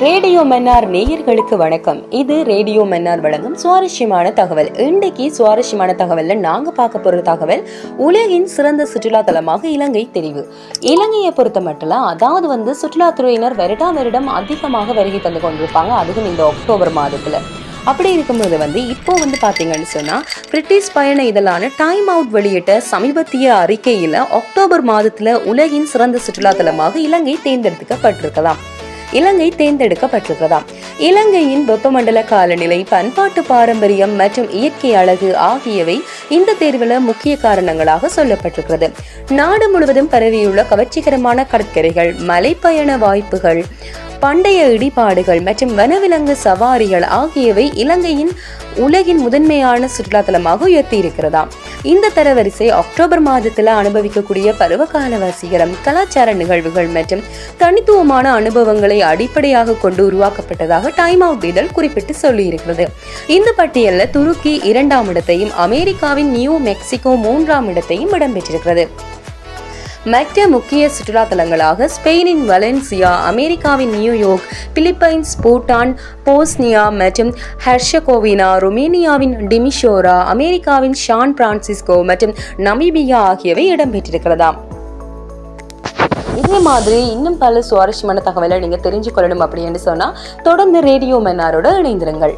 Radio Mannar நேயர்களுக்கு வணக்கம். இது ரேடியோ மன்னார் வழங்கும் சுவாரஸ்யமான தகவல். இன்றைக்கு சுவாரஸ்யமான தகவல்ல நாங்க பார்க்க போற தகவல், உலகின் சிறந்த சுற்றுலா தலமாக இலங்கை தெரிவு. இலங்கையை பொறுத்த மட்டும் அதாவது சுற்றுலாத்துறையினர் வருடம் அதிகமாக வருகை தந்து கொண்டிருப்பாங்க, அதுவும் இந்த அக்டோபர் மாதத்துல. அப்படி இருக்கும்போது இப்போ பாத்தீங்கன்னு சொன்னா, பிரிட்டிஷ் பயண இதழான டைம் அவுட் வெளியிட்ட சமீபத்திய அறிக்கையில அக்டோபர் மாதத்துல உலகின் சிறந்த சுற்றுலா தலமாக இலங்கை தேர்ந்தெடுக்கப்பட்டிருக்கிறதாம். இலங்கையின் வெப்பமண்டல காலநிலை, பண்பாட்டு பாரம்பரியம் மற்றும் இயற்கை அழகு ஆகியவை இந்த தேர்வில் முக்கிய காரணங்களாக சொல்லப்பட்டிருக்கிறது. நாடு முழுவதும் பரவியுள்ள கவர்ச்சிகரமான கடற்கரைகள், மலைப்பயண வாய்ப்புகள், பண்டைய இடிபாடுகள் மற்றும் வனவிலங்கு சவாரிகள் ஆகியவை இலங்கையின் உலகின் முதன்மையான சுற்றுலா தலமாக உயர்த்தி இருக்கிறதாம். இந்த தரவரிசை அக்டோபர் மாதத்துல அனுபவிக்கக்கூடிய பருவகால வசீகரம், கலாச்சார நிகழ்வுகள் மற்றும் தனித்துவமான அனுபவங்களை அடிப்படையாக கொண்டு உருவாக்கப்பட்டதாக டைம் அவுட் இதழ் குறிப்பிட்டு சொல்லி இருக்கிறது. இந்த பட்டியலில் துருக்கி 2ஆம் இடத்தையும், அமெரிக்காவின் நியூ மெக்சிகோ 3ஆம் இடத்தையும் இடம்பெற்றிருக்கிறது. மற்ற முக்கிய சுற்றுலா தலங்களாக ஸ்பெயினின் வலென்சியா, அமெரிக்காவின் நியூயார்க், பிலிப்பைன்ஸ், பூட்டான், போஸ்னியா மற்றும் ஹெர்ஷகோவினா, ருமேனியாவின் டிமிஷோரா, அமெரிக்காவின் சான் பிரான்சிஸ்கோ மற்றும் நமீபியா ஆகியவை இடம்பெற்றிருக்கிறதாம். இதே மாதிரி இன்னும் பல சுவாரஸ்யமான தகவலை நீங்க தெரிஞ்சு கொள்ளணும் அப்படின்னு சொன்னா தொடர்ந்து ரேடியோ மன்னாரோட இணைந்திருங்கள்.